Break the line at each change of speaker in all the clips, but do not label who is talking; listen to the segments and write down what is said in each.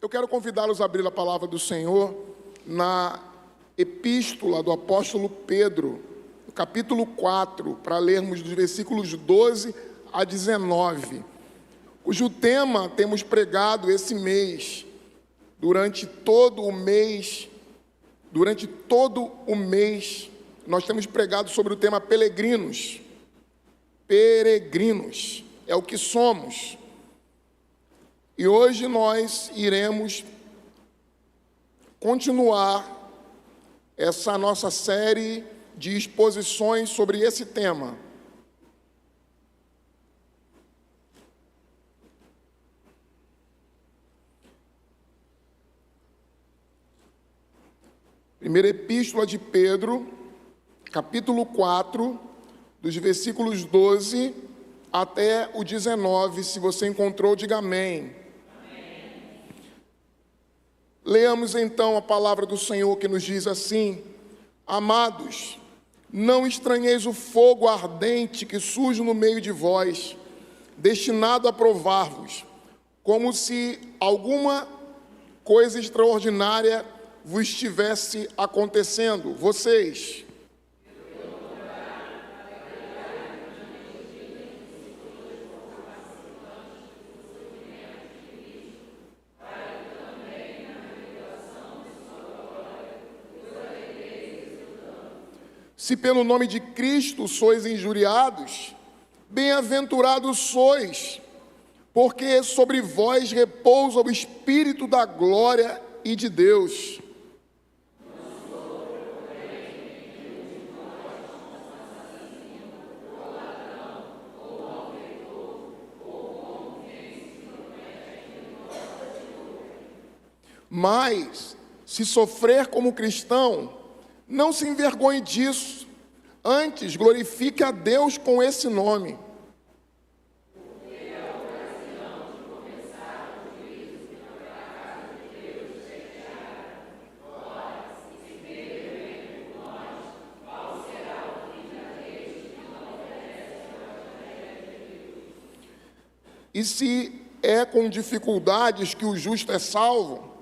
Eu quero convidá-los a abrir a palavra do Senhor na epístola do apóstolo Pedro, no capítulo 4, para lermos dos versículos 12 a 19, cujo tema temos pregado esse mês, durante todo o mês, nós temos pregado sobre o tema peregrinos. Peregrinos, é o que somos. E hoje nós iremos continuar essa nossa série de exposições sobre esse tema. Primeira Epístola de Pedro, capítulo 4, dos versículos 12 até o 19. Se você encontrou, diga amém. Leamos então a palavra do Senhor, que nos diz assim: Amados, não estranheis o fogo ardente que surge no meio de vós, destinado a provar-vos, como se alguma coisa extraordinária vos estivesse acontecendo. Vocês se pelo nome de Cristo sois injuriados, bem-aventurados sois, porque sobre vós repousa o Espírito da glória e de Deus. Mas, se sofrer como cristão, não se envergonhe disso, antes glorifique a Deus com esse nome. E se é com dificuldades que o justo é salvo,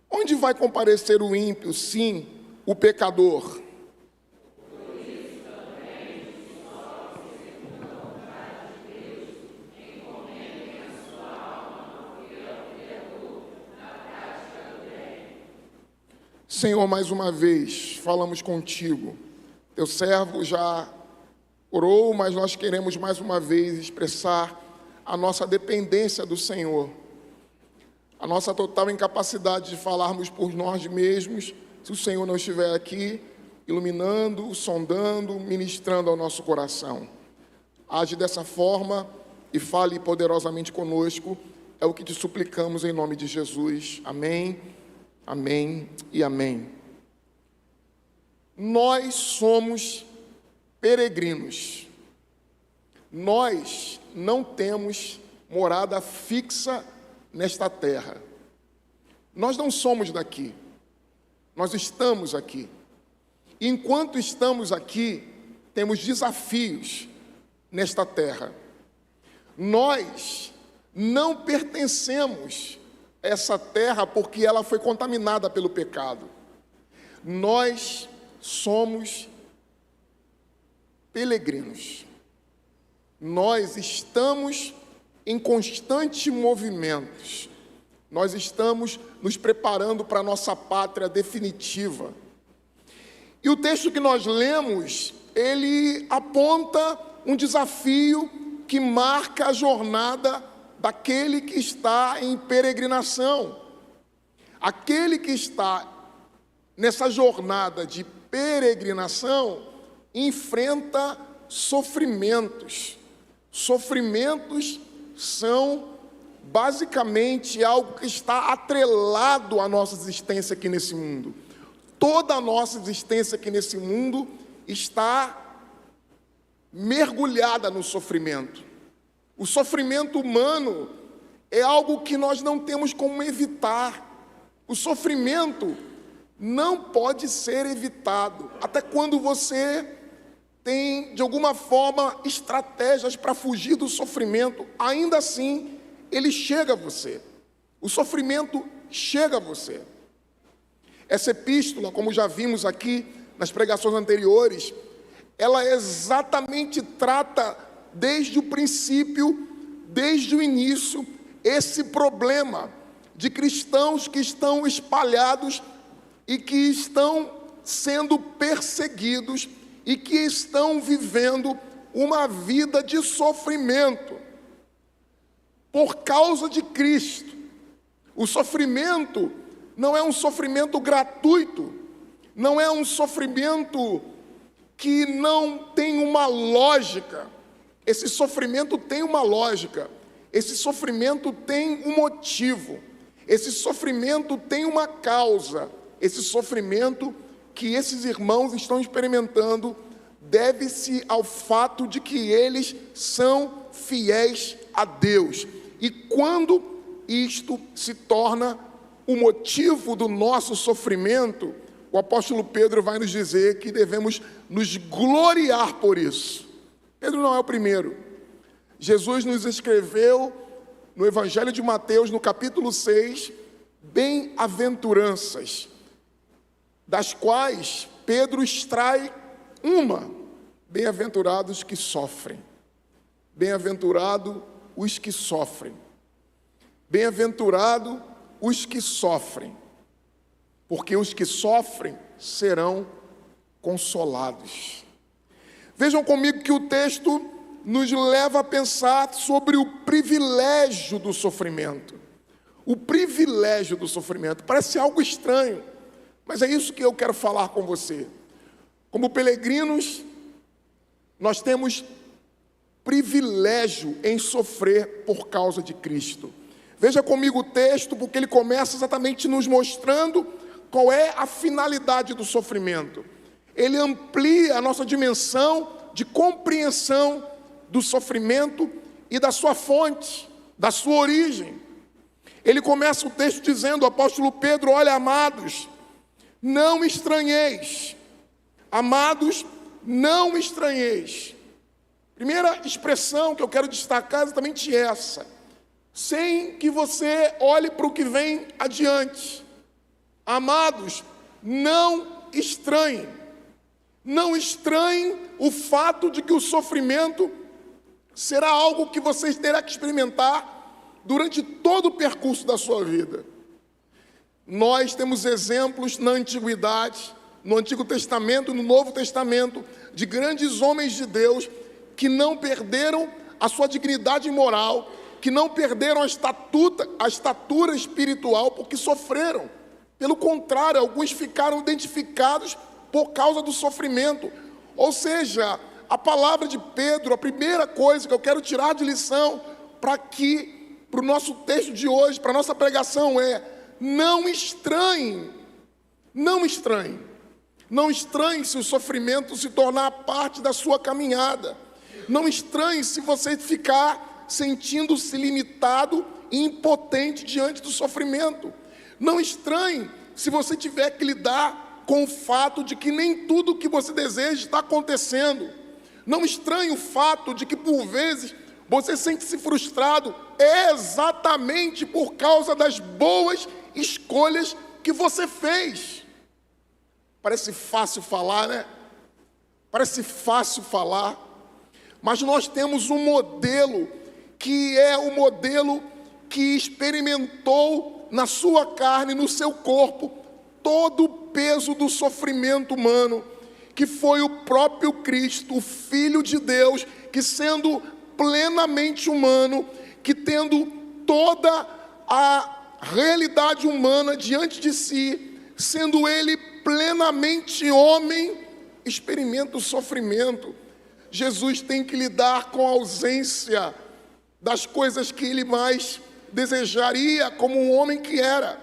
onde vai comparecer o ímpio, sim, o pecador? Senhor, mais uma vez, falamos contigo. Teu servo já orou, mas nós queremos mais uma vez expressar a nossa dependência do Senhor, a nossa total incapacidade de falarmos por nós mesmos, se o Senhor não estiver aqui, iluminando, sondando, ministrando ao nosso coração. Age dessa forma e fale poderosamente conosco, é o que te suplicamos em nome de Jesus. Amém, amém e amém. Nós somos peregrinos. Nós não temos morada fixa nesta terra. Nós não somos daqui. Nós estamos aqui. Enquanto estamos aqui, temos desafios nesta terra. Nós não pertencemos a essa terra porque ela foi contaminada pelo pecado. Nós somos peregrinos. Nós estamos em constantes movimentos. Nós estamos nos preparando para a nossa pátria definitiva. E o texto que nós lemos, ele aponta um desafio que marca a jornada daquele que está em peregrinação. Aquele que está nessa jornada de peregrinação enfrenta sofrimentos. Sofrimentos são basicamente algo que está atrelado à nossa existência aqui nesse mundo. Toda a nossa existência aqui nesse mundo está mergulhada no sofrimento. O sofrimento humano é algo que nós não temos como evitar. O sofrimento não pode ser evitado. Até quando você tem, de alguma forma, estratégias para fugir do sofrimento, ainda assim, ele chega a você. O sofrimento chega a você. Essa epístola, como já vimos aqui nas pregações anteriores, ela exatamente trata desde o princípio, desde o início, esse problema de cristãos que estão espalhados e que estão sendo perseguidos e que estão vivendo uma vida de sofrimento por causa de Cristo. O sofrimento não é um sofrimento gratuito, não é um sofrimento que não tem uma lógica. Esse sofrimento tem uma lógica, esse sofrimento tem um motivo, esse sofrimento tem uma causa. Esse sofrimento que esses irmãos estão experimentando deve-se ao fato de que eles são fiéis a Deus. E quando isto se torna o motivo do nosso sofrimento, o apóstolo Pedro vai nos dizer que devemos nos gloriar por isso. Pedro não é o primeiro. Jesus nos escreveu no Evangelho de Mateus, no capítulo 6, bem-aventuranças, das quais Pedro extrai uma: bem-aventurados que sofrem. Bem-aventurado os que sofrem. Bem-aventurado os que sofrem, porque os que sofrem serão consolados. Vejam comigo que o texto nos leva a pensar sobre o privilégio do sofrimento. O privilégio do sofrimento parece algo estranho, mas é isso que eu quero falar com você. Como peregrinos, nós temos privilégio em sofrer por causa de Cristo. Veja comigo o texto, porque ele começa exatamente nos mostrando qual é a finalidade do sofrimento. Ele amplia a nossa dimensão de compreensão do sofrimento e da sua fonte, da sua origem. Ele começa o texto dizendo, o apóstolo Pedro: olha, amados, não estranheis. Amados, não estranheis. Primeira expressão que eu quero destacar é exatamente essa. Sem que você olhe para o que vem adiante. Amados, não estranhem. Não estranhem o fato de que o sofrimento será algo que você terá que experimentar durante todo o percurso da sua vida. Nós temos exemplos na antiguidade, no Antigo Testamento, no Novo Testamento, de grandes homens de Deus que não perderam a sua dignidade moral, que não perderam a estatura espiritual porque sofreram. Pelo contrário, alguns ficaram identificados por causa do sofrimento. Ou seja, a palavra de Pedro, a primeira coisa que eu quero tirar de lição para o nosso texto de hoje, para a nossa pregação é: não estranhem, não estranhem. Não estranhe se o sofrimento se tornar parte da sua caminhada. Não estranhe se você ficar sentindo-se limitado e impotente diante do sofrimento. Não estranhe se você tiver que lidar com o fato de que nem tudo o que você deseja está acontecendo. Não estranhe o fato de que, por vezes, você sente-se frustrado exatamente por causa das boas escolhas que você fez. Parece fácil falar, né? Parece fácil falar, mas nós temos um modelo que é o modelo que experimentou na sua carne, no seu corpo, todo o peso do sofrimento humano, que foi o próprio Cristo, o Filho de Deus, que sendo plenamente humano, que tendo toda a realidade humana diante de si, sendo ele plenamente homem, experimenta o sofrimento. Jesus tem que lidar com a ausência das coisas que ele mais desejaria como um homem que era.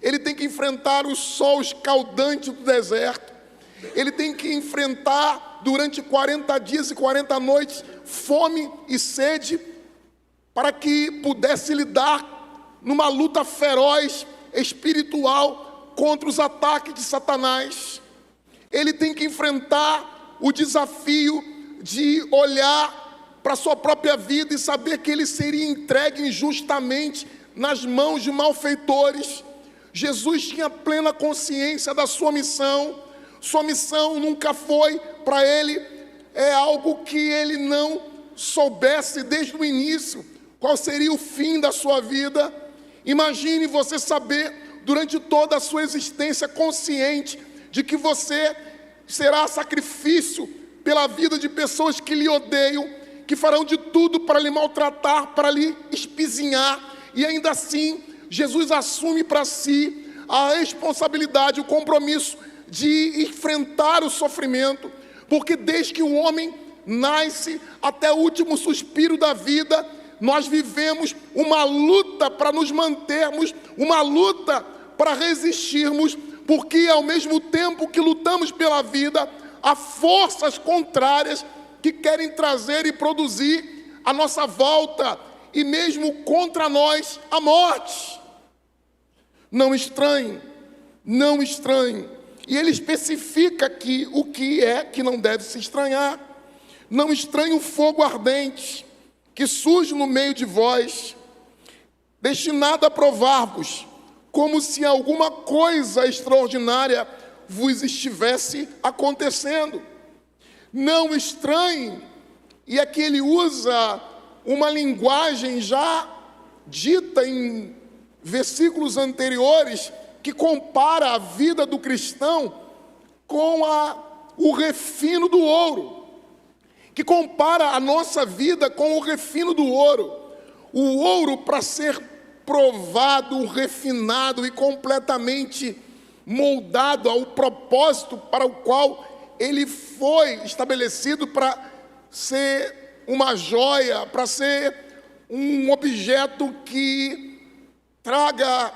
Ele tem que enfrentar o sol escaldante do deserto. Ele tem que enfrentar durante 40 dias e 40 noites fome e sede para que pudesse lidar numa luta feroz espiritual contra os ataques de Satanás. Ele tem que enfrentar o desafio de olhar para a sua própria vida e saber que ele seria entregue injustamente nas mãos de malfeitores. Jesus tinha plena consciência da sua missão. Sua missão nunca foi para ele algo que ele não soubesse desde o início qual seria o fim da sua vida. Imagine você saber durante toda a sua existência consciente de que você será sacrifício pela vida de pessoas que lhe odeiam, que farão de tudo para lhe maltratar, para lhe espizinhar, e ainda assim Jesus assume para si a responsabilidade, o compromisso de enfrentar o sofrimento, porque desde que o homem nasce até o último suspiro da vida, nós vivemos uma luta para nos mantermos, uma luta para resistirmos, porque ao mesmo tempo que lutamos pela vida, há forças contrárias que querem trazer e produzir a nossa volta, e mesmo contra nós, a morte. Não estranhe, não estranhe. E ele especifica aqui o que é que não deve se estranhar. Não estranhe o fogo ardente que surge no meio de vós, destinado a provar-vos, como se alguma coisa extraordinária vos estivesse acontecendo. Não estranhe, e aqui ele usa uma linguagem já dita em versículos anteriores, que compara a vida do cristão com o refino do ouro, que compara a nossa vida com o refino do ouro. O ouro, para ser provado, refinado e completamente moldado ao propósito para o qual ele foi estabelecido, para ser uma joia, para ser um objeto que traga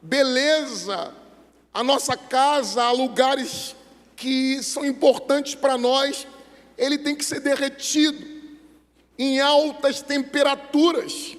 beleza à nossa casa, a lugares que são importantes para nós. Ele tem que ser derretido em altas temperaturas.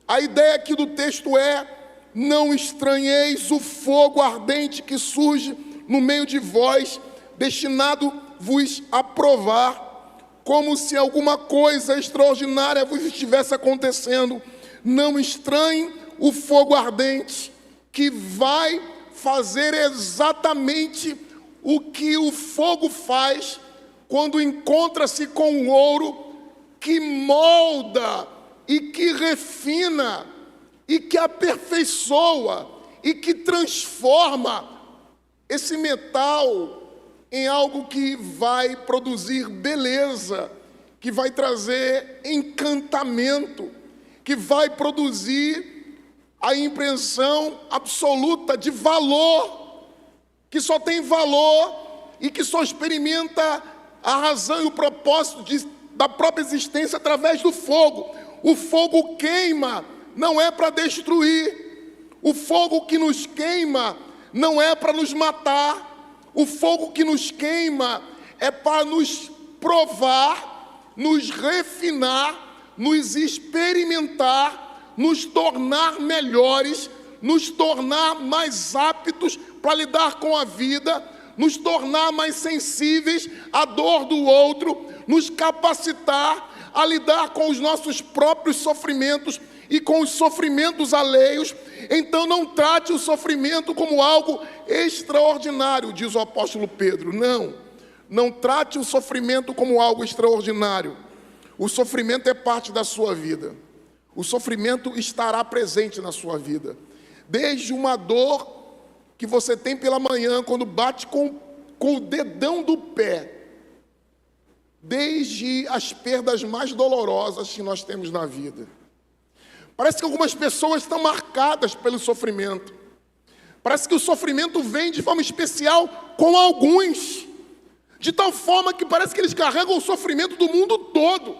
A ideia aqui do texto é: não estranheis o fogo ardente que surge no meio de vós, destinado vos a provar, como se alguma coisa extraordinária vos estivesse acontecendo. Não estranhe o fogo ardente, que vai fazer exatamente o que o fogo faz quando encontra-se com o ouro, que molda e que refina e que aperfeiçoa e que transforma esse metal em algo que vai produzir beleza, que vai trazer encantamento, que vai produzir a impressão absoluta de valor, que só tem valor e que só experimenta a razão e o propósito da própria existência através do fogo. O fogo queima, não é para destruir. O fogo que nos queima não é para nos matar. O fogo que nos queima é para nos provar, nos refinar, nos experimentar, nos tornar melhores, nos tornar mais aptos para lidar com a vida, nos tornar mais sensíveis à dor do outro, nos capacitar a lidar com os nossos próprios sofrimentos e com os sofrimentos alheios. Então não trate o sofrimento como algo extraordinário, diz o apóstolo Pedro. Não trate o sofrimento como algo extraordinário. O sofrimento é parte da sua vida. O sofrimento estará presente na sua vida. Desde uma dor que você tem pela manhã, quando bate com o dedão do pé, desde as perdas mais dolorosas que nós temos na vida. Parece que algumas pessoas estão marcadas pelo sofrimento. Parece que o sofrimento vem de forma especial com alguns, de tal forma que parece que eles carregam o sofrimento do mundo todo.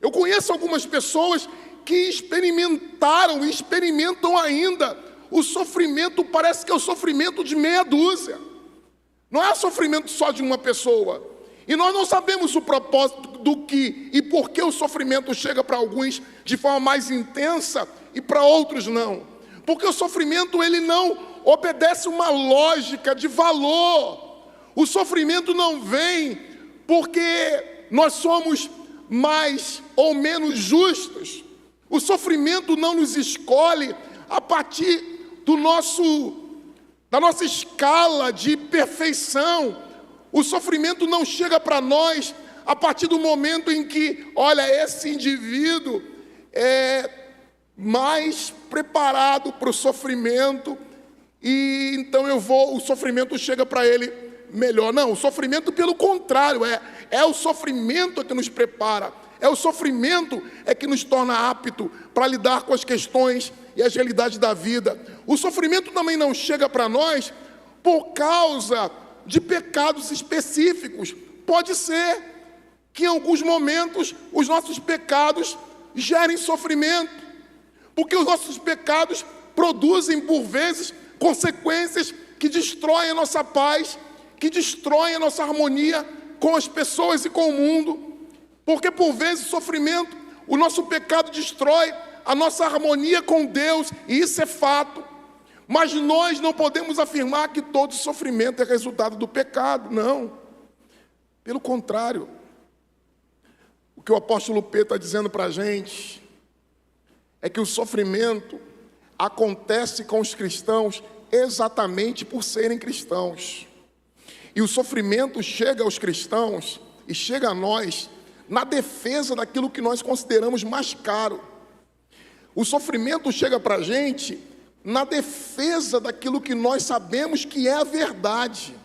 Eu conheço algumas pessoas que experimentaram e experimentam ainda o sofrimento. Parece que é o sofrimento de meia dúzia. Não é o sofrimento só de uma pessoa. E nós não sabemos o propósito do que e por que o sofrimento chega para alguns de forma mais intensa e para outros não. Porque o sofrimento, ele não obedece uma lógica de valor. O sofrimento não vem porque nós somos mais ou menos justos. O sofrimento não nos escolhe a partir da nossa escala de perfeição. O sofrimento não chega para nós a partir do momento em que, olha, esse indivíduo é mais preparado para o sofrimento e então o sofrimento chega para ele melhor. Não, o sofrimento pelo contrário, é o sofrimento que nos prepara, é o sofrimento que nos torna apto para lidar com as questões e as realidades da vida. O sofrimento também não chega para nós por causa de pecados específicos. Pode ser que em alguns momentos os nossos pecados gerem sofrimento, porque os nossos pecados produzem, por vezes, consequências que destroem a nossa paz, que destroem a nossa harmonia com as pessoas e com o mundo. Porque, por vezes, o nosso pecado destrói a nossa harmonia com Deus, e isso é fato. Mas nós não podemos afirmar que todo sofrimento é resultado do pecado, não. Pelo contrário, o que o apóstolo Pedro está dizendo para a gente é que o sofrimento acontece com os cristãos exatamente por serem cristãos. E o sofrimento chega aos cristãos e chega a nós na defesa daquilo que nós consideramos mais caro. O sofrimento chega para a gente na defesa daquilo que nós sabemos que é a verdade.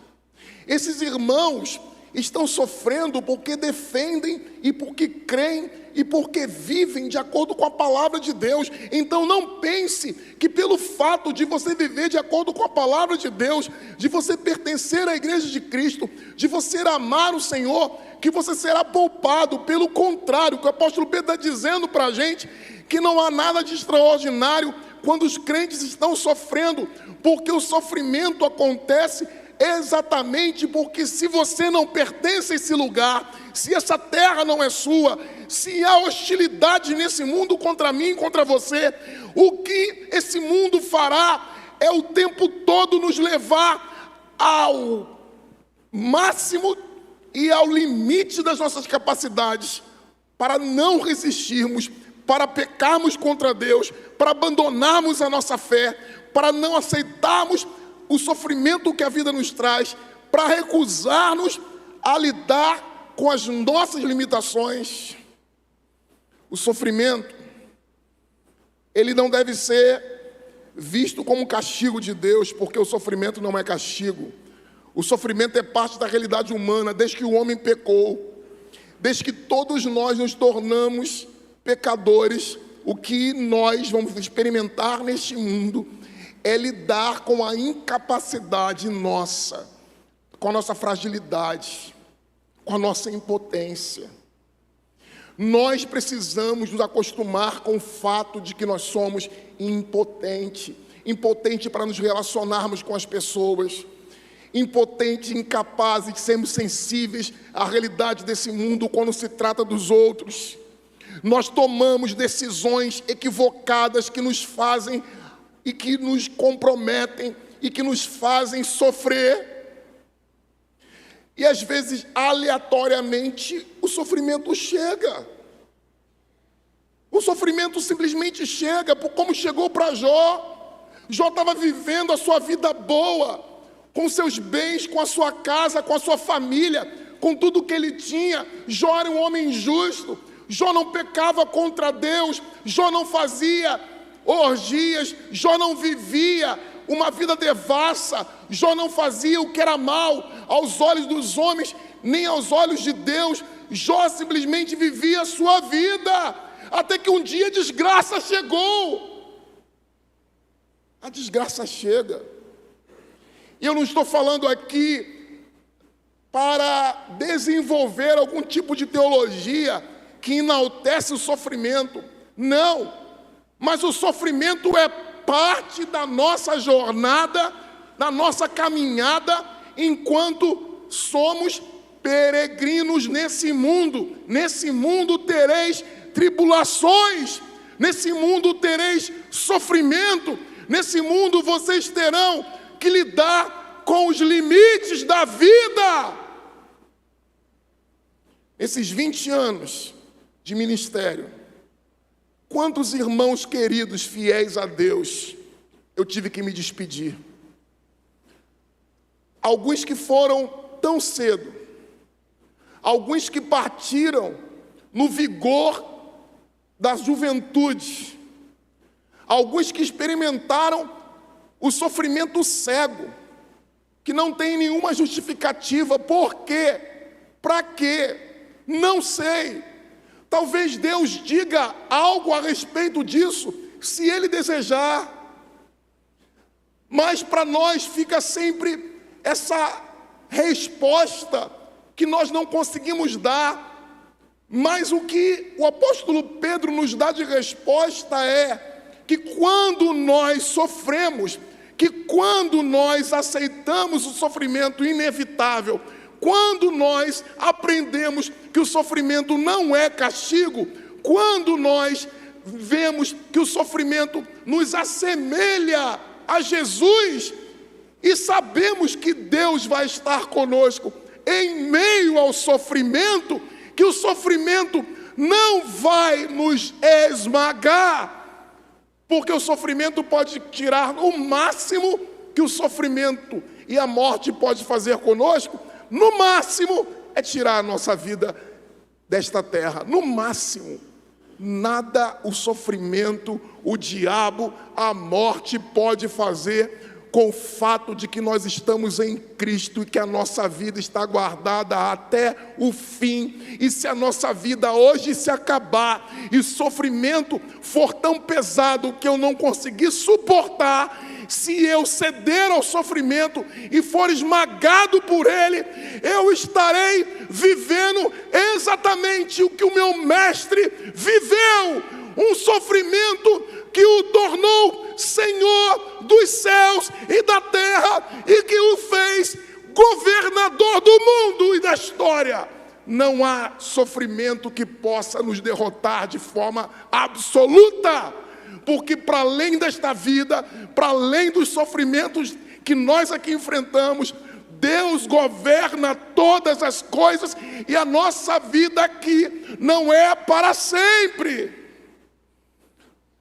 Esses irmãos estão sofrendo porque defendem e porque creem e porque vivem de acordo com a palavra de Deus. Então não pense que pelo fato de você viver de acordo com a palavra de Deus, de você pertencer à igreja de Cristo, de você amar o Senhor, que você será poupado. Pelo contrário, o que o apóstolo Pedro está dizendo para a gente, que não há nada de extraordinário quando os crentes estão sofrendo, porque o sofrimento acontece exatamente porque se você não pertence a esse lugar, se essa terra não é sua, se há hostilidade nesse mundo contra mim, contra você, o que esse mundo fará é o tempo todo nos levar ao máximo e ao limite das nossas capacidades para não resistirmos, para pecarmos contra Deus, para abandonarmos a nossa fé, para não aceitarmos o sofrimento que a vida nos traz, para recusar-nos a lidar com as nossas limitações. O sofrimento, ele não deve ser visto como castigo de Deus, porque o sofrimento não é castigo. O sofrimento é parte da realidade humana, desde que o homem pecou, desde que todos nós nos tornamos pecadores. O que nós vamos experimentar neste mundo é lidar com a incapacidade nossa, com a nossa fragilidade, com a nossa impotência. Nós precisamos nos acostumar com o fato de que nós somos impotentes para nos relacionarmos com as pessoas, impotentes, incapazes de sermos sensíveis à realidade desse mundo quando se trata dos outros. Nós tomamos decisões equivocadas que nos fazem e que nos comprometem e que nos fazem sofrer. E às vezes, aleatoriamente, o sofrimento chega. O sofrimento simplesmente chega, como chegou para Jó. Jó estava vivendo a sua vida boa, com seus bens, com a sua casa, com a sua família, com tudo que ele tinha. Jó era um homem justo. Jó não pecava contra Deus. Jó não fazia orgias. Jó não vivia uma vida devassa. Jó não fazia o que era mal aos olhos dos homens, nem aos olhos de Deus. Jó simplesmente vivia a sua vida, até que um dia a desgraça chegou. A desgraça chega. E eu não estou falando aqui para desenvolver algum tipo de teologia que enaltece o sofrimento. Não. Mas o sofrimento é parte da nossa jornada, da nossa caminhada, enquanto somos peregrinos nesse mundo. Nesse mundo tereis tribulações, nesse mundo tereis sofrimento, nesse mundo vocês terão que lidar com os limites da vida. Esses 20 anos de ministério, Quantos irmãos queridos, fiéis a Deus, eu tive que me despedir. Alguns que foram tão cedo, alguns que partiram no vigor da juventude, alguns que experimentaram o sofrimento cego, que não tem nenhuma justificativa. Por quê? Para quê? Não sei. Talvez Deus diga algo a respeito disso, se Ele desejar. Mas para nós fica sempre essa resposta que nós não conseguimos dar. Mas o que o apóstolo Pedro nos dá de resposta é que quando nós sofremos, que quando nós aceitamos o sofrimento inevitável, quando nós aprendemos que o sofrimento não é castigo, quando nós vemos que o sofrimento nos assemelha a Jesus e sabemos que Deus vai estar conosco em meio ao sofrimento, que o sofrimento não vai nos esmagar, porque o sofrimento pode tirar o máximo que o sofrimento e a morte pode fazer conosco, no máximo é tirar a nossa vida desta terra, no máximo. Nada o sofrimento, o diabo, a morte pode fazer com o fato de que nós estamos em Cristo e que a nossa vida está guardada até o fim. E se a nossa vida hoje se acabar e o sofrimento for tão pesado que eu não conseguir suportar, se eu ceder ao sofrimento e for esmagado por ele, eu estarei vivendo exatamente o que o meu mestre viveu, um sofrimento que o tornou Senhor dos céus e da terra e que o fez governador do mundo e da história. Não há sofrimento que possa nos derrotar de forma absoluta, porque para além desta vida, para além dos sofrimentos que nós aqui enfrentamos, Deus governa todas as coisas e a nossa vida aqui não é para sempre.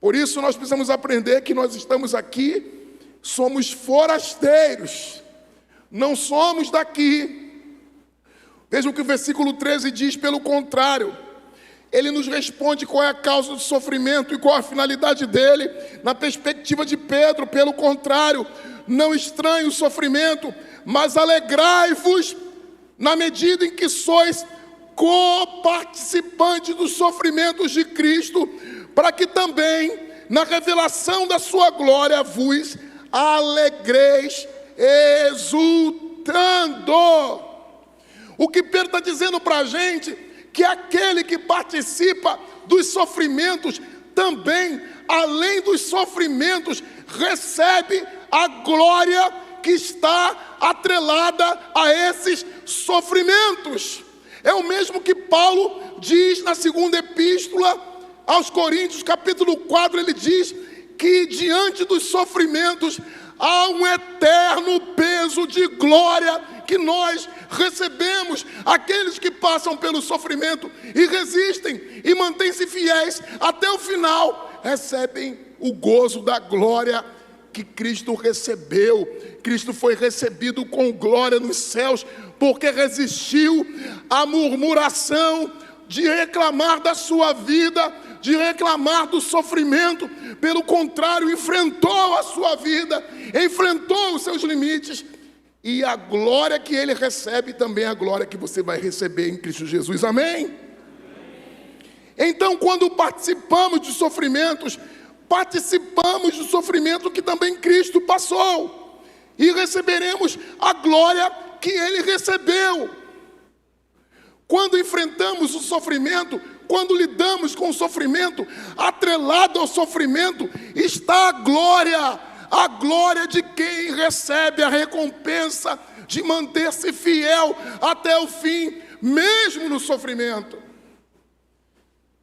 Por isso nós precisamos aprender que nós estamos aqui, somos forasteiros, não somos daqui. Veja o que o versículo 13 diz, pelo contrário, ele nos responde qual é a causa do sofrimento e qual a finalidade dele, na perspectiva de Pedro. Pelo contrário, não estranhe o sofrimento, mas alegrai-vos na medida em que sois coparticipantes dos sofrimentos de Cristo, para que também, na revelação da sua glória, vos alegreis exultando. O que Pedro está dizendo para a gente, que aquele que participa dos sofrimentos, também, além dos sofrimentos, recebe a glória que está atrelada a esses sofrimentos. É o mesmo que Paulo diz na segunda epístola aos Coríntios, capítulo 4, ele diz que diante dos sofrimentos há um eterno peso de glória que nós recebemos. Aqueles que passam pelo sofrimento e resistem e mantêm-se fiéis até o final, recebem o gozo da glória que Cristo recebeu. Cristo foi recebido com glória nos céus, porque resistiu à murmuração de reclamar da sua vida, de reclamar do sofrimento. Pelo contrário, enfrentou a sua vida, enfrentou os seus limites, e a glória que ele recebe também é a glória que você vai receber em Cristo Jesus. Amém? Então, quando participamos de sofrimentos, participamos do sofrimento que também Cristo passou, e receberemos a glória que ele recebeu. Quando enfrentamos o sofrimento, quando lidamos com o sofrimento, atrelado ao sofrimento está a glória de quem recebe a recompensa de manter-se fiel até o fim, mesmo no sofrimento.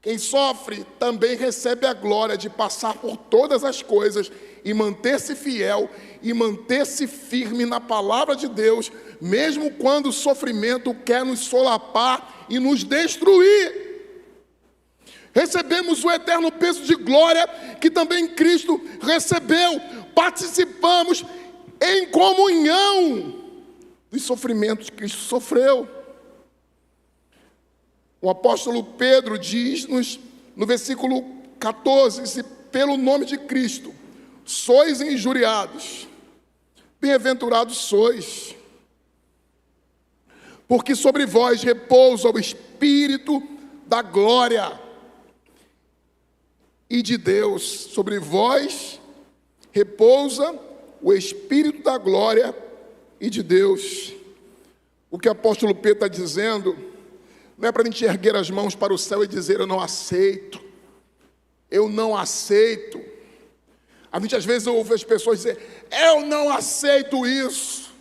Quem sofre também recebe a glória de passar por todas as coisas e manter-se fiel e manter-se firme na palavra de Deus, mesmo quando o sofrimento quer nos solapar e nos destruir. recebemos o eterno peso de glória que também Cristo recebeu, participamos em comunhão dos sofrimentos que Cristo sofreu. O apóstolo Pedro diz-nos no versículo 14, se pelo nome de Cristo sois injuriados, bem-aventurados sois, porque sobre vós repousa o Espírito da glória e de Deus. Sobre vós repousa o Espírito da glória e de Deus. O que o apóstolo Pedro está dizendo não é para a gente erguer as mãos para o céu e dizer: eu não aceito, eu não aceito. A gente às vezes ouve as pessoas dizer: eu não aceito isso,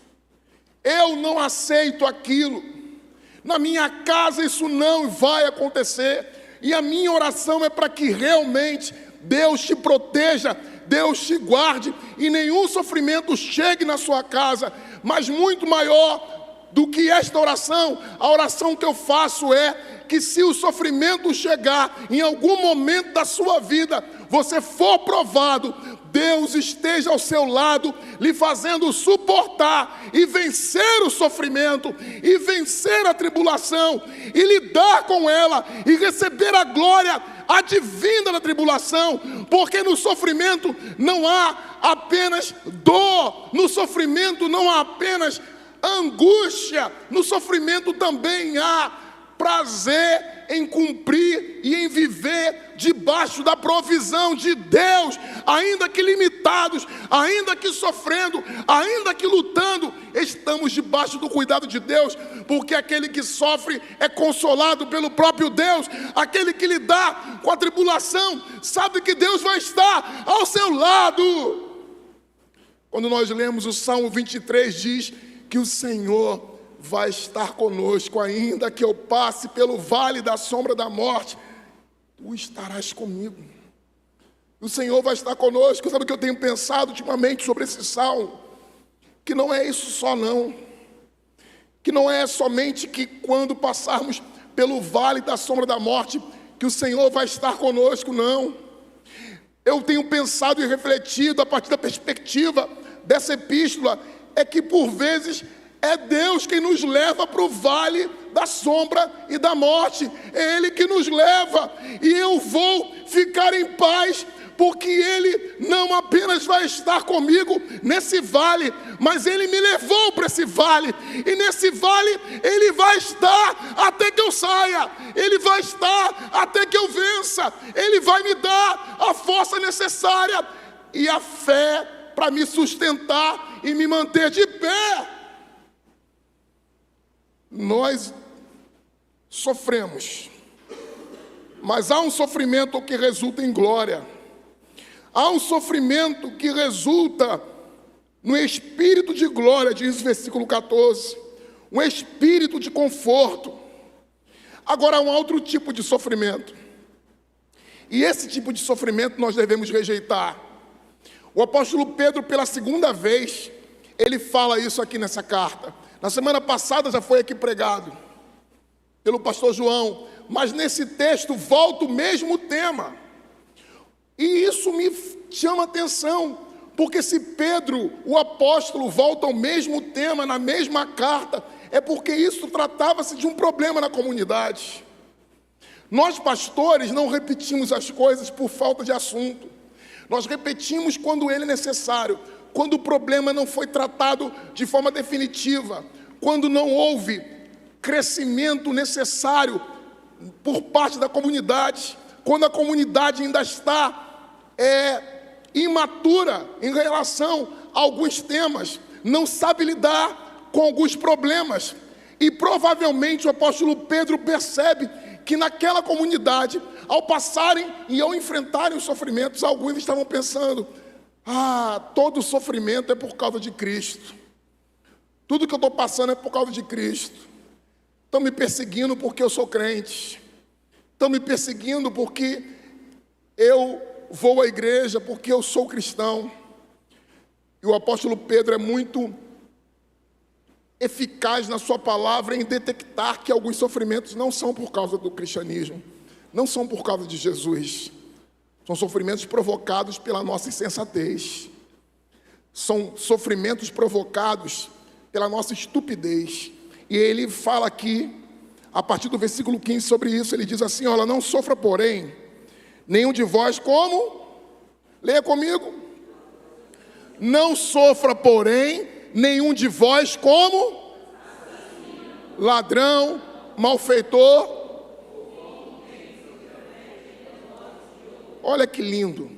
eu não aceito aquilo, na minha casa isso não vai acontecer. E a minha oração é para que realmente Deus te proteja, Deus te guarde e nenhum sofrimento chegue na sua casa. Mas muito maior do que esta oração, a oração que eu faço é que, se o sofrimento chegar em algum momento da sua vida, você for provado, Deus esteja ao seu lado, lhe fazendo suportar e vencer o sofrimento, e vencer a tribulação, e lidar com ela, e receber a glória advinda da tribulação, porque no sofrimento não há apenas dor, no sofrimento não há apenas angústia, no sofrimento também há prazer em cumprir e em viver debaixo da provisão de Deus, ainda que limitados, ainda que sofrendo, ainda que lutando, estamos debaixo do cuidado de Deus, porque aquele que sofre é consolado pelo próprio Deus. Aquele que lidar com a tribulação sabe que Deus vai estar ao seu lado. Quando nós lemos o Salmo 23, diz que o Senhor vai estar conosco, ainda que eu passe pelo vale da sombra da morte, tu estarás comigo. O Senhor vai estar conosco. Sabe o que eu tenho pensado ultimamente sobre esse salmo? Que não é isso só não, que não é somente que quando passarmos pelo vale da sombra da morte, que o Senhor vai estar conosco, não. Eu tenho pensado e refletido a partir da perspectiva dessa epístola, é que por vezes é Deus quem nos leva para o vale da sombra e da morte. É Ele que nos leva. E eu vou ficar em paz, porque Ele não apenas vai estar comigo nesse vale, mas Ele me levou para esse vale. E nesse vale Ele vai estar até que eu saia. Ele vai estar até que eu vença. Ele vai me dar a força necessária e a fé para me sustentar e me manter de pé. Nós sofremos, mas há um sofrimento que resulta em glória. Há um sofrimento que resulta no espírito de glória, diz o versículo 14. Um espírito de conforto. Agora há um outro tipo de sofrimento. E esse tipo de sofrimento nós devemos rejeitar. O apóstolo Pedro, pela segunda vez, ele fala isso aqui nessa carta. Na semana passada já foi aqui pregado pelo pastor João, mas nesse texto volta o mesmo tema. E isso me chama atenção, porque se Pedro, o apóstolo, volta ao mesmo tema, na mesma carta, é porque isso tratava-se de um problema na comunidade. Nós, pastores, não repetimos as coisas por falta de assunto. Nós repetimos quando ele é necessário, quando o problema não foi tratado de forma definitiva, quando não houve crescimento necessário por parte da comunidade, quando a comunidade ainda está imatura em relação a alguns temas, não sabe lidar com alguns problemas. E provavelmente o apóstolo Pedro percebe que naquela comunidade, ao passarem e ao enfrentarem os sofrimentos, alguns estavam pensando: todo sofrimento é por causa de Cristo. Tudo que eu estou passando é por causa de Cristo. Estão me perseguindo porque eu sou crente. Estão me perseguindo porque eu vou à igreja, porque eu sou cristão. E o apóstolo Pedro é muito eficaz na sua palavra em detectar que alguns sofrimentos não são por causa do cristianismo, não são por causa de Jesus. São sofrimentos provocados pela nossa insensatez. São sofrimentos provocados pela nossa estupidez. E ele fala aqui, a partir do versículo 15, sobre isso. Ele diz assim: olha, não sofra, porém, nenhum de vós como? Leia comigo. Não sofra, porém, nenhum de vós como? Ladrão, malfeitor. Olha que lindo.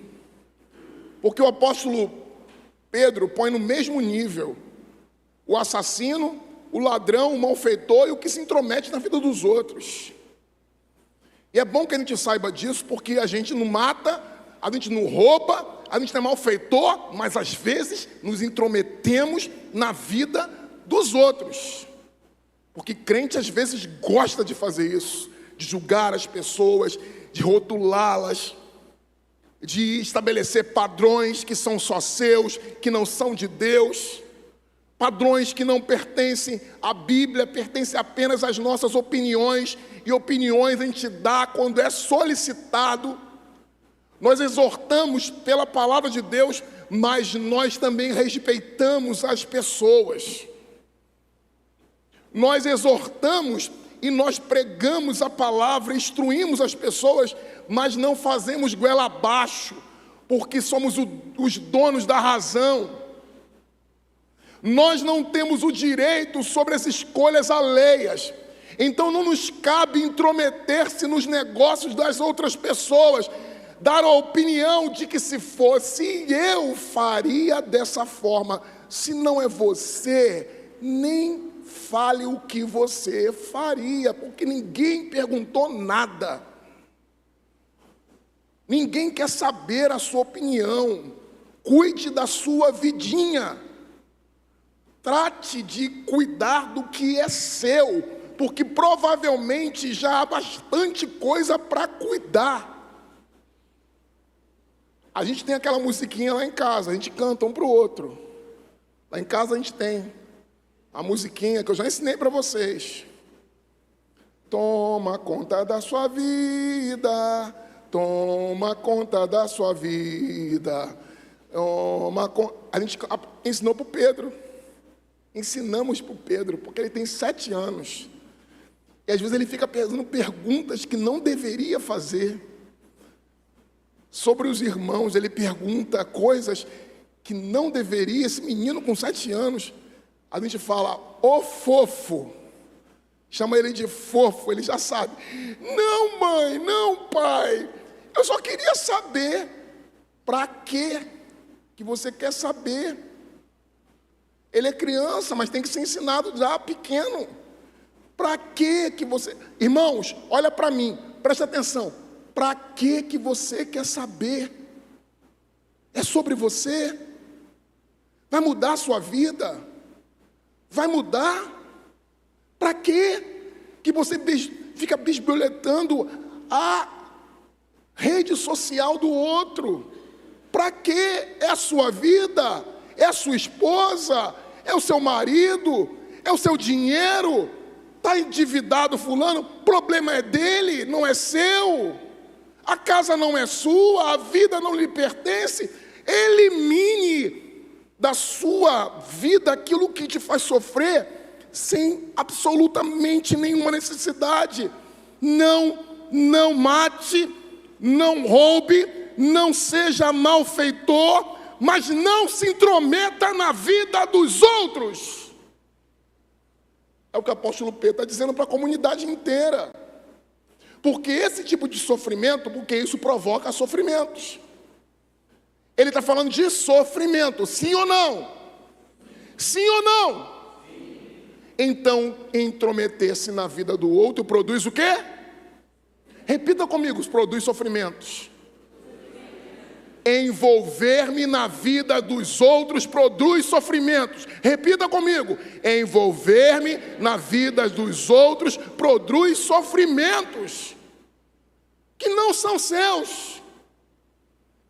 Porque o apóstolo Pedro põe no mesmo nível o assassino, o ladrão, o malfeitor e o que se intromete na vida dos outros. E é bom que a gente saiba disso, porque a gente não mata, a gente não rouba, a gente não é malfeitor, mas às vezes nos intrometemos na vida dos outros. Porque crente às vezes gosta de fazer isso, de julgar as pessoas, de rotulá-las, de estabelecer padrões que são só seus, que não são de Deus, padrões que não pertencem à Bíblia, pertencem apenas às nossas opiniões, e opiniões a gente dá quando é solicitado. Nós exortamos pela palavra de Deus, mas nós também respeitamos as pessoas. Nós exortamos e nós pregamos a palavra, instruímos as pessoas, mas não fazemos goela abaixo, porque somos os donos da razão. Nós não temos o direito sobre as escolhas alheias. Então não nos cabe intrometer-se nos negócios das outras pessoas, dar a opinião de que se fosse eu faria dessa forma. Se não é você, nem fale o que você faria, porque ninguém perguntou nada. Ninguém quer saber a sua opinião. Cuide da sua vidinha. Trate de cuidar do que é seu, porque provavelmente já há bastante coisa para cuidar. A gente tem aquela musiquinha lá em casa, a gente canta um para o outro. Lá em casa a gente tem a musiquinha que eu já ensinei para vocês. Toma conta da sua vida, toma conta da sua vida. A gente ensinou para o Pedro. Ensinamos para o Pedro, porque ele tem 7 anos. E às vezes ele fica fazendo perguntas que não deveria fazer. Sobre os irmãos, ele pergunta coisas que não deveria. Esse menino com 7 anos, a gente fala, ô fofo. Chama ele de fofo, ele já sabe. Não, mãe, não, pai. Eu só queria saber. Para quê que você quer saber? Ele é criança, mas tem que ser ensinado já pequeno. Para quê que você... Irmãos, olha para mim, presta atenção. Para quê que você quer saber? É sobre você? Vai mudar a sua vida? Vai mudar? Para quê que você fica bisbilhotando a rede social do outro? Para quê? É a sua vida? É a sua esposa? É o seu marido? É o seu dinheiro? Está endividado fulano? O problema é dele, não é seu. A casa não é sua, a vida não lhe pertence. Elimine da sua vida aquilo que te faz sofrer sem absolutamente nenhuma necessidade. Não mate, não roube, não seja malfeitor, mas não se intrometa na vida dos outros. É o que o apóstolo Pedro está dizendo para a comunidade inteira. Porque esse tipo de sofrimento, porque isso provoca sofrimentos. Ele está falando de sofrimento, sim ou não? Sim ou não? Sim. Então, intrometer-se na vida do outro produz o quê? Repita comigo, produz sofrimentos. Envolver-me na vida dos outros produz sofrimentos. Repita comigo. Envolver-me na vida dos outros produz sofrimentos que não são seus,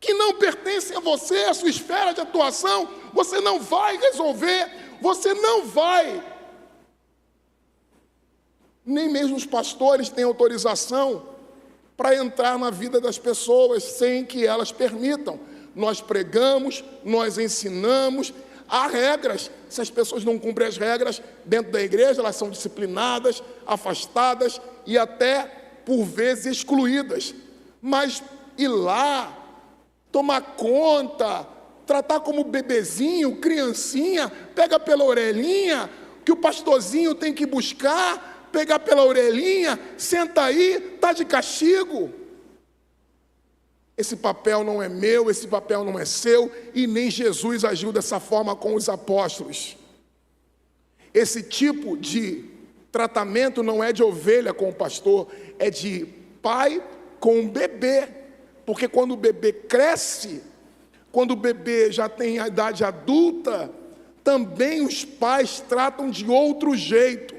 que não pertencem a você, a sua esfera de atuação. Você não vai resolver, você não vai. Nem mesmo os pastores têm autorização para entrar na vida das pessoas sem que elas permitam. Nós pregamos, nós ensinamos, há regras. Se as pessoas não cumprem as regras dentro da igreja, elas são disciplinadas, afastadas e até, por vezes, excluídas. Mas ir lá, tomar conta, tratar como bebezinho, criancinha, pega pela orelhinha, que o pastorzinho tem que buscar, pegar pela orelhinha, senta aí, está de castigo. Esse papel não é meu, esse papel não é seu, e nem Jesus agiu dessa forma com os apóstolos. Esse tipo de tratamento não é de ovelha com o pastor, é de pai com o bebê. Porque quando o bebê cresce, quando o bebê já tem a idade adulta, também os pais tratam de outro jeito.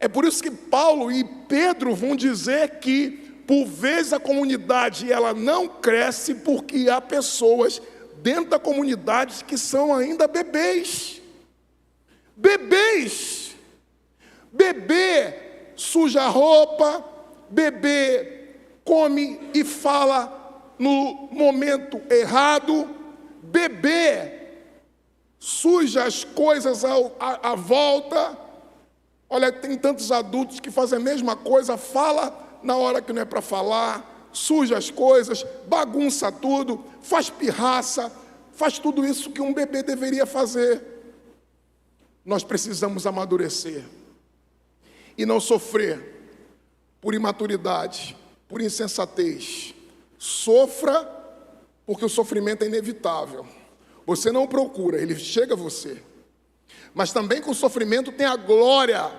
É por isso que Paulo e Pedro vão dizer que, por vezes, a comunidade ela não cresce porque há pessoas dentro da comunidade que são ainda bebês. Bebês. Bebê suja a roupa, bebê come e fala no momento errado, bebê suja as coisas à volta. Olha, tem tantos adultos que fazem a mesma coisa, fala na hora que não é para falar, suja as coisas, bagunça tudo, faz pirraça, faz tudo isso que um bebê deveria fazer. Nós precisamos amadurecer e não sofrer por imaturidade, por insensatez. Sofra, porque o sofrimento é inevitável. Você não procura, ele chega a você. Mas também com o sofrimento tem a glória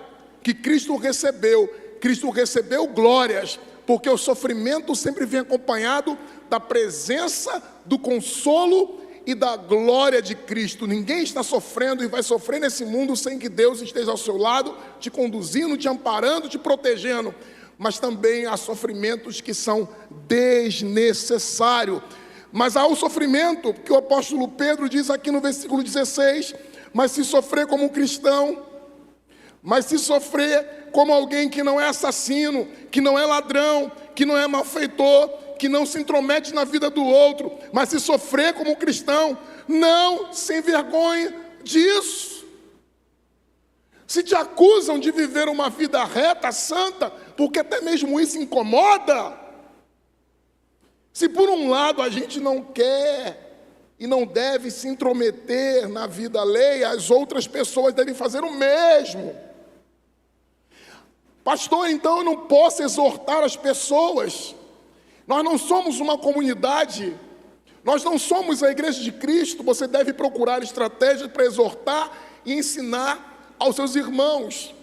que Cristo recebeu. Cristo recebeu glórias, porque o sofrimento sempre vem acompanhado da presença, do consolo e da glória de Cristo. Ninguém está sofrendo e vai sofrer nesse mundo sem que Deus esteja ao seu lado, te conduzindo, te amparando, te protegendo. Mas também há sofrimentos que são desnecessários. Mas há o sofrimento que o apóstolo Pedro diz aqui no versículo 16, mas se sofrer como um cristão, mas se sofrer como alguém que não é assassino, que não é ladrão, que não é malfeitor, que não se intromete na vida do outro, mas se sofrer como um cristão, não se envergonhe disso. Se te acusam de viver uma vida reta, santa, porque até mesmo isso incomoda. Se por um lado a gente não quer e não deve se intrometer na vida alheia, as outras pessoas devem fazer o mesmo. Pastor, então eu não posso exortar as pessoas. Nós não somos uma comunidade, nós não somos a igreja de Cristo. Você deve procurar estratégias para exortar e ensinar aos seus irmãos.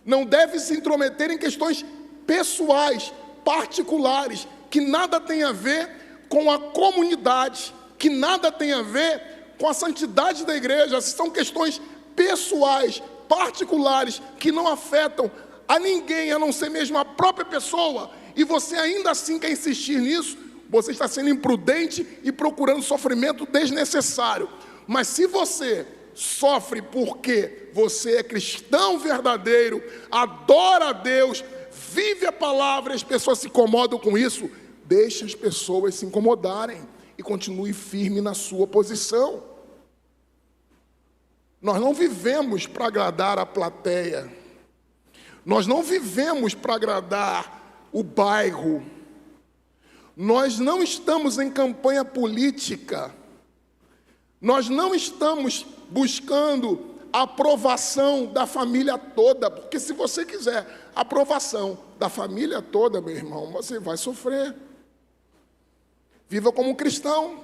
Não deve se intrometer em questões pessoais, particulares, que nada tem a ver com a comunidade, que nada tem a ver com a santidade da igreja. São questões pessoais, particulares, que não afetam a ninguém, a não ser mesmo a própria pessoa, e você ainda assim quer insistir nisso, você está sendo imprudente e procurando sofrimento desnecessário. Mas se você sofre porque você é cristão verdadeiro, adora a Deus, vive a palavra, e as pessoas se incomodam com isso, deixe as pessoas se incomodarem e continue firme na sua posição. Nós não vivemos para agradar a plateia. Nós não vivemos para agradar o bairro. Nós não estamos em campanha política. Nós não estamos buscando a aprovação da família toda, porque se você quiser a aprovação da família toda, meu irmão, você vai sofrer. Viva como um cristão.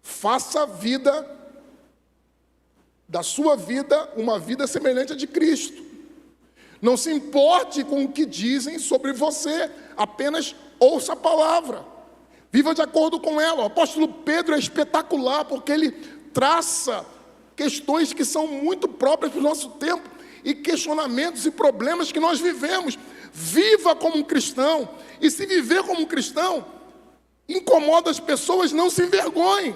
Faça a vida da sua vida uma vida semelhante à de Cristo. Não se importe com o que dizem sobre você, apenas ouça a palavra. Viva de acordo com ela. O apóstolo Pedro é espetacular, porque ele traça questões que são muito próprias para o nosso tempo, e questionamentos e problemas que nós vivemos. Viva como um cristão, e se viver como um cristão incomoda as pessoas, não se envergonhe.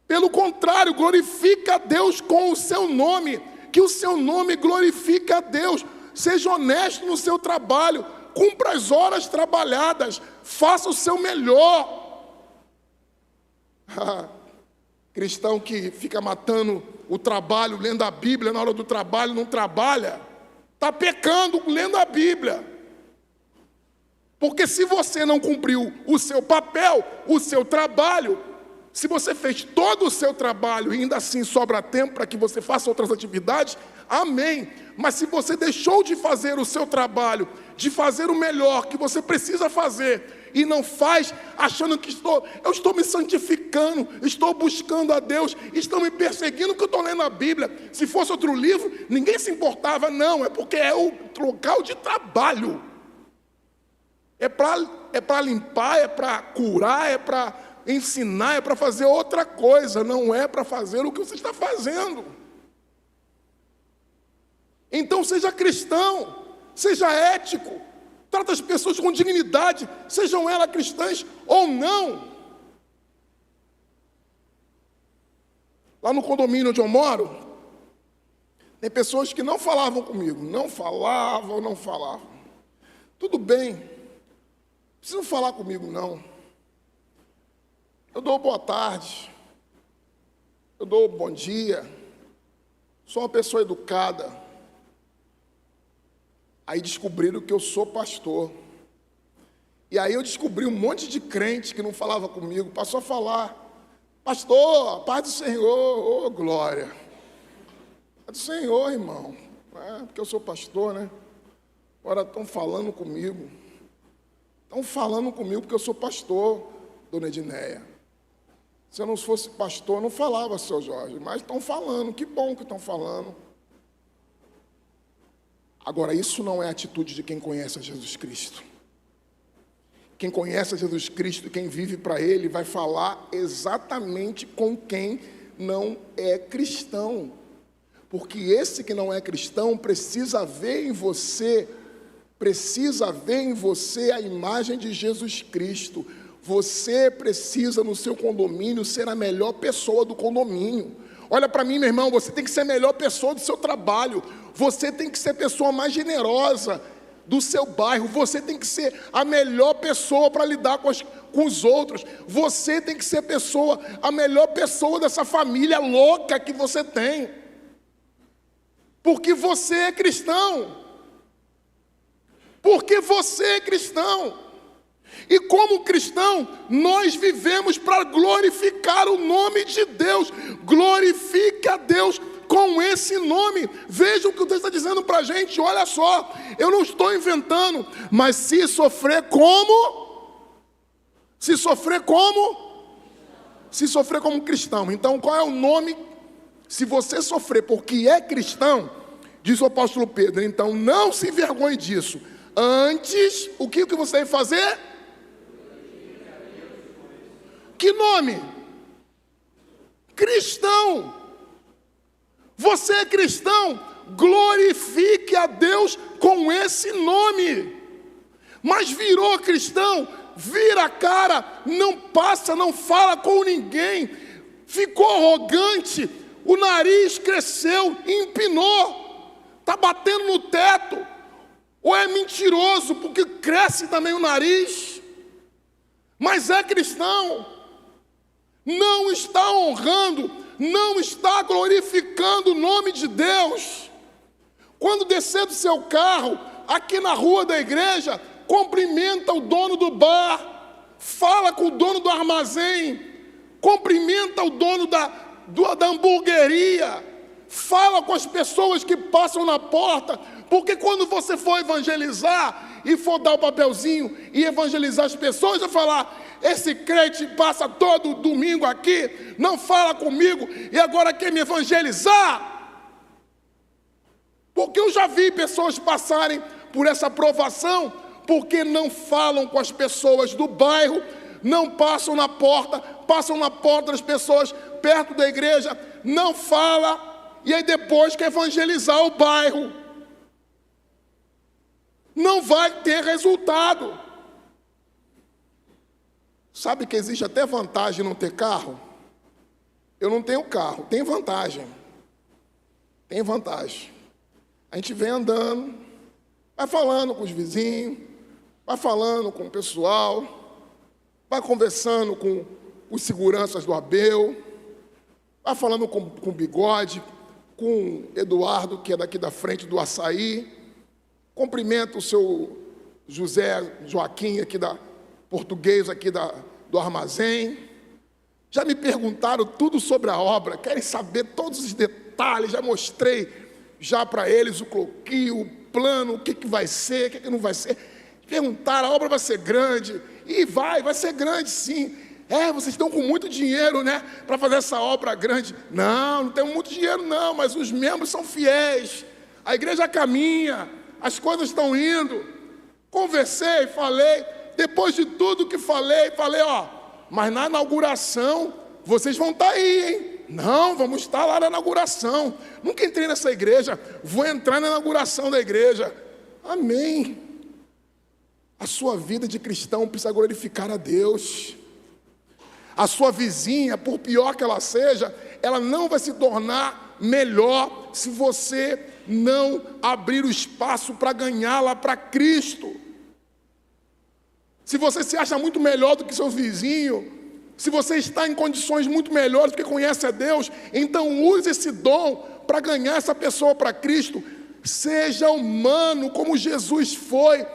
Pelo contrário, glorifica a Deus com o seu nome, que o seu nome glorifique a Deus. Seja honesto no seu trabalho, cumpra as horas trabalhadas, faça o seu melhor. Cristão que fica matando o trabalho, lendo a Bíblia, na hora do trabalho não trabalha, está pecando lendo a Bíblia. Porque se você não cumpriu o seu papel, o seu trabalho, se você fez todo o seu trabalho e ainda assim sobra tempo para que você faça outras atividades, amém. Mas se você deixou de fazer o seu trabalho, de fazer o melhor que você precisa fazer, e não faz, achando que eu estou me santificando, estou buscando a Deus, estão me perseguindo porque eu estou lendo a Bíblia. Se fosse outro livro, ninguém se importava, não, é porque é o local de trabalho. É para limpar, é para curar, é para ensinar, é para fazer outra coisa, não é para fazer o que você está fazendo. Então seja cristão, seja ético, trata as pessoas com dignidade, sejam elas cristãs ou não. Lá no condomínio onde eu moro, tem pessoas que não falavam comigo, não falavam. Tudo bem, não precisam falar comigo não. Eu dou boa tarde, eu dou bom dia, sou uma pessoa educada. Aí descobriram que eu sou pastor. E aí eu descobri um monte de crente que não falava comigo, passou a falar: pastor, paz do Senhor, ô glória. Paz do Senhor, irmão. Porque eu sou pastor, né? Agora estão falando comigo. Estão falando comigo porque eu sou pastor, dona Edneia. Se eu não fosse pastor, eu não falava, seu Jorge. Mas estão falando, que bom que estão falando. Agora, isso não é a atitude de quem conhece a Jesus Cristo. Quem conhece a Jesus Cristo, quem vive para Ele, vai falar exatamente com quem não é cristão. Porque esse que não é cristão precisa ver em você a imagem de Jesus Cristo. Você precisa, no seu condomínio, ser a melhor pessoa do condomínio. Olha para mim, meu irmão, você tem que ser a melhor pessoa do seu trabalho. Você tem que ser a pessoa mais generosa do seu bairro. Você tem que ser a melhor pessoa para lidar com os outros. Você tem que ser a melhor pessoa dessa família louca que você tem. Porque você é cristão. Porque você é cristão. E como cristão, nós vivemos para glorificar o nome de Deus. Glorifique a Deus com esse nome. Veja o que o Deus está dizendo para a gente. Olha só, eu não estou inventando. Mas se sofrer como? Se sofrer como cristão. Então qual é o nome? Se você sofrer porque é cristão, diz o apóstolo Pedro, então não se envergonhe disso. Antes, o que você vai fazer? Que nome? Cristão. Você é cristão? Glorifique a Deus com esse nome. Mas virou cristão? Vira a cara, não passa, não fala com ninguém. Ficou arrogante, o nariz cresceu, empinou, está batendo no teto. Ou é mentiroso, porque cresce também o nariz. Mas é cristão. Não está honrando, não está glorificando o nome de Deus. Quando descer do seu carro, aqui na rua da igreja, cumprimenta o dono do bar, fala com o dono do armazém, cumprimenta o dono da hamburgueria, fala com as pessoas que passam na porta, porque quando você for evangelizar e for dar o papelzinho e evangelizar as pessoas, vai falar: esse crente passa todo domingo aqui, não fala comigo e agora quer me evangelizar. Porque eu já vi pessoas passarem por essa provação, porque não falam com as pessoas do bairro, não passam na porta das pessoas perto da igreja, não fala, e aí depois quer evangelizar o bairro. Não vai ter resultado. Sabe que existe até vantagem não ter carro? Eu não tenho carro, tem vantagem. Tem vantagem. A gente vem andando, vai falando com os vizinhos, vai falando com o pessoal, vai conversando com os seguranças do Abel, vai falando com o Bigode, com Eduardo, que é daqui da frente do Açaí, cumprimenta o seu José Joaquim, aqui da português, aqui do armazém. Já me perguntaram tudo sobre a obra, querem saber todos os detalhes, já mostrei já para eles o croquis, o plano, o que vai ser, o que não vai ser. Perguntaram, a obra vai ser grande, e vai ser grande sim. Vocês estão com muito dinheiro, né, para fazer essa obra grande. Não temos muito dinheiro não, mas os membros são fiéis, a igreja caminha, as coisas estão indo. Conversei, falei, depois de tudo que falei, mas na inauguração, vocês vão estar aí, hein? Não, vamos estar lá na inauguração. Nunca entrei nessa igreja, vou entrar na inauguração da igreja. Amém. A sua vida de cristão precisa glorificar a Deus. A sua vizinha, por pior que ela seja, ela não vai se tornar melhor se você não abrir o espaço para ganhá-la para Cristo. Se você se acha muito melhor do que seu vizinho, se você está em condições muito melhores porque conhece a Deus, então use esse dom para ganhar essa pessoa para Cristo. Seja humano como Jesus foi,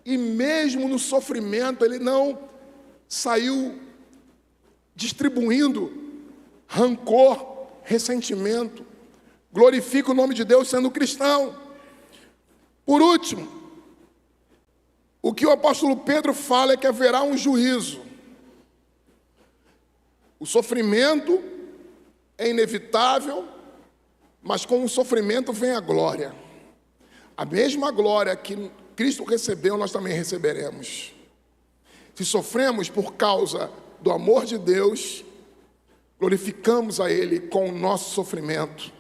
e mesmo no sofrimento ele não saiu distribuindo rancor, ressentimento. Glorifica o nome de Deus sendo cristão. Por último, o que o apóstolo Pedro fala é que haverá um juízo. O sofrimento é inevitável, mas com o sofrimento vem a glória. A mesma glória que Cristo recebeu, nós também receberemos. Se sofremos por causa do amor de Deus, glorificamos a Ele com o nosso sofrimento.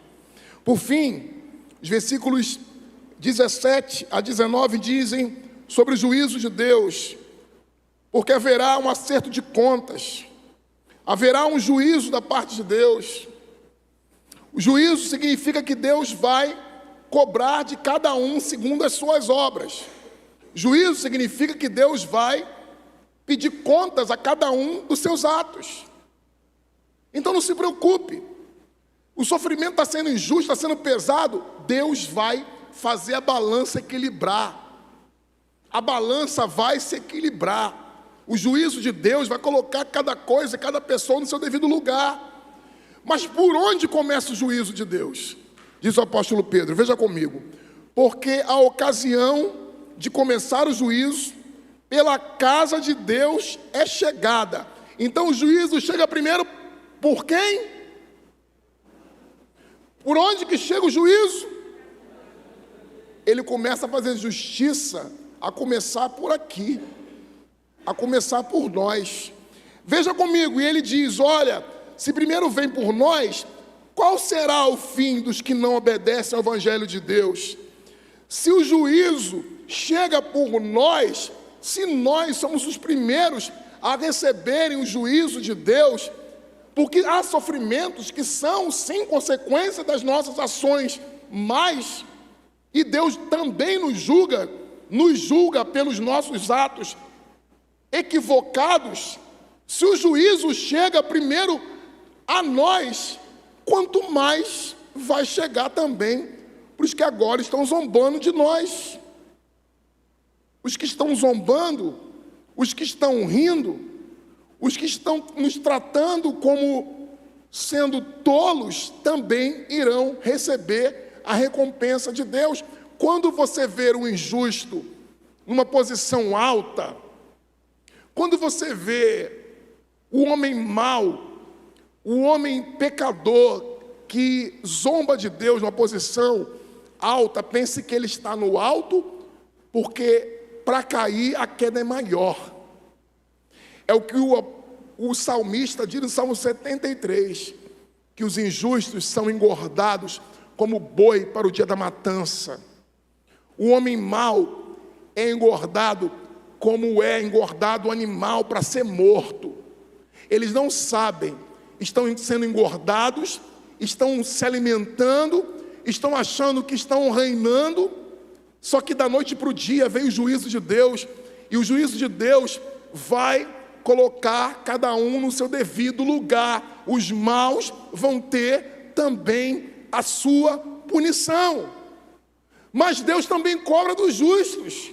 Por fim, os versículos 17 a 19 dizem sobre o juízo de Deus, porque haverá um acerto de contas, haverá um juízo da parte de Deus. O juízo significa que Deus vai cobrar de cada um segundo as suas obras. Juízo significa que Deus vai pedir contas a cada um dos seus atos. Então não se preocupe. O sofrimento está sendo injusto, está sendo pesado. Deus vai fazer a balança equilibrar. A balança vai se equilibrar. O juízo de Deus vai colocar cada coisa, cada pessoa no seu devido lugar. Mas por onde começa o juízo de Deus? Diz o apóstolo Pedro, veja comigo. Porque a ocasião de começar o juízo pela casa de Deus é chegada. Então o juízo chega primeiro por quem? Por onde que chega o juízo? Ele começa a fazer justiça, a começar por aqui, a começar por nós. Veja comigo, e ele diz, olha, se primeiro vem por nós, qual será o fim dos que não obedecem ao Evangelho de Deus? Se o juízo chega por nós, se nós somos os primeiros a receberem o juízo de Deus, porque há sofrimentos que são, sim, consequência das nossas ações, mas, e Deus também nos julga pelos nossos atos equivocados. Se o juízo chega primeiro a nós, quanto mais vai chegar também para os que agora estão zombando de nós. Os que estão zombando, os que estão rindo, os que estão nos tratando como sendo tolos, também irão receber a recompensa de Deus. Quando você vê o injusto numa posição alta, quando você vê o homem mau, o homem pecador que zomba de Deus numa posição alta, pense que ele está no alto, porque para cair a queda é maior. É o que o salmista diz no Salmo 73, que os injustos são engordados como boi para o dia da matança. O homem mau é engordado como é engordado o animal para ser morto. Eles não sabem, estão sendo engordados, estão se alimentando, estão achando que estão reinando, só que da noite para o dia veio o juízo de Deus, E o juízo de Deus vai colocar cada um no seu devido lugar. Os maus vão ter também a sua punição. Mas Deus também cobra dos justos.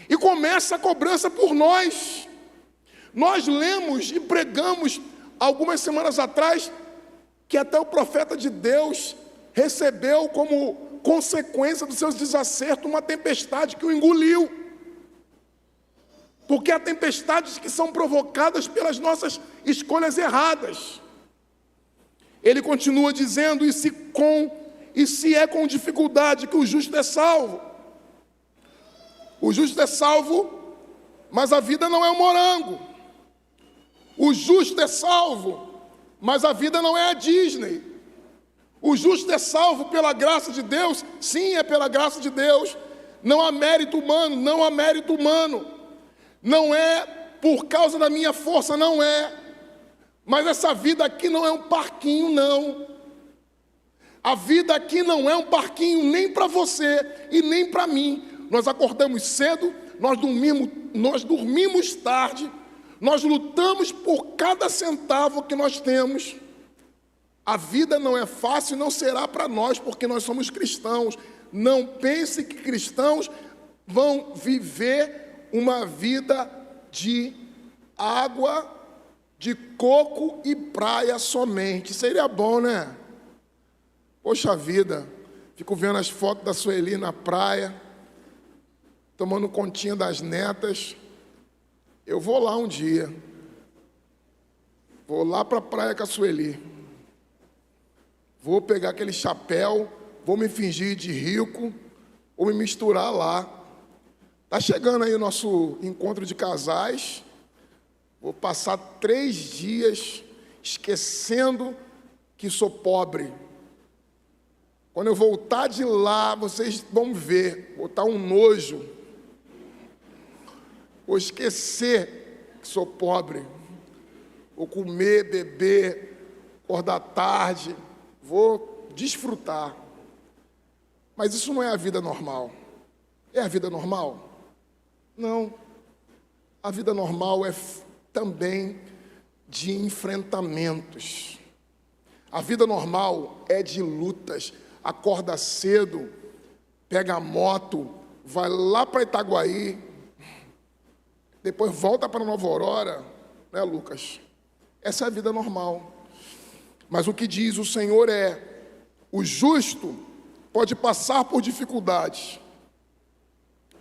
E começa a cobrança por nós. Nós lemos e pregamos algumas semanas atrás que até o profeta de Deus recebeu como consequência dos seus desacertos uma tempestade que o engoliu. Porque há tempestades que são provocadas pelas nossas escolhas erradas. Ele continua dizendo, e se é com dificuldade que o justo é salvo. O justo é salvo, mas a vida não é um morango. O justo é salvo, mas a vida não é a Disney. O justo é salvo pela graça de Deus, sim, é pela graça de Deus. Não há mérito humano, não há mérito humano. Não é por causa da minha força, não é. Mas essa vida aqui não é um parquinho, não. A vida aqui não é um parquinho nem para você e nem para mim. Nós acordamos cedo, nós dormimos tarde, nós lutamos por cada centavo que nós temos. A vida não é fácil e não será para nós, porque nós somos cristãos. Não pense que cristãos vão viver uma vida de água, de coco e praia somente. Seria bom, né? Poxa vida, fico vendo as fotos da Sueli na praia, tomando continha das netas. Eu vou lá um dia. Vou lá para a praia com a Sueli. Vou pegar aquele chapéu, vou me fingir de rico, vou me misturar lá. Está chegando aí o nosso encontro de casais. Vou passar 3 dias esquecendo que sou pobre. Quando eu voltar de lá, vocês vão ver, vou estar um nojo. Vou esquecer que sou pobre. Vou comer, beber, acordar tarde, vou desfrutar. Mas isso não é a vida normal. É a vida normal? Não. A vida normal é também de enfrentamentos. A vida normal é de lutas. Acorda cedo, pega a moto, vai lá para Itaguaí, depois volta para Nova Aurora, né, Lucas? Essa é a vida normal. Mas o que diz o Senhor é: o justo pode passar por dificuldades,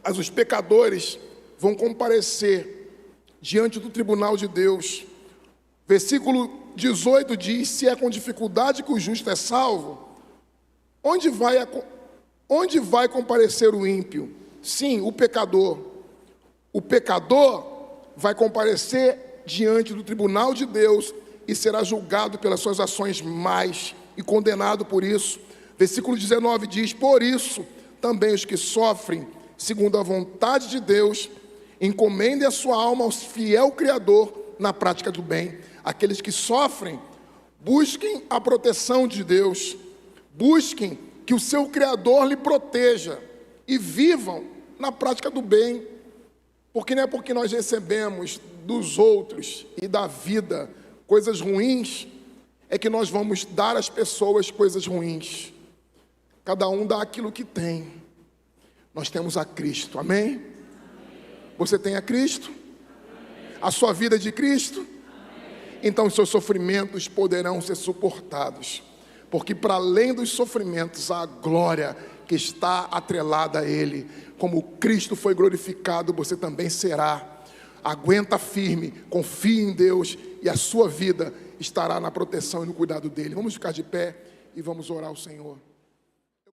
mas os pecadores vão comparecer diante do tribunal de Deus. Versículo 18 diz: se é com dificuldade que o justo é salvo, onde vai comparecer o ímpio? Sim, o pecador. O pecador vai comparecer diante do tribunal de Deus e será julgado pelas suas ações mais e condenado por isso. Versículo 19 diz: por isso também os que sofrem segundo a vontade de Deus encomendem a sua alma ao fiel Criador na prática do bem. Aqueles que sofrem, busquem a proteção de Deus, busquem que o seu Criador lhe proteja e vivam na prática do bem, porque não é porque nós recebemos dos outros e da vida coisas ruins, é que nós vamos dar às pessoas coisas ruins. Cada um dá aquilo que tem. Nós temos a Cristo, amém? Você tem a Cristo? A sua vida é de Cristo? Então os seus sofrimentos poderão ser suportados, porque para além dos sofrimentos há a glória que está atrelada a Ele. Como Cristo foi glorificado, você também será. Aguenta firme, confie em Deus e a sua vida estará na proteção e no cuidado dEle. Vamos ficar de pé e vamos orar ao Senhor.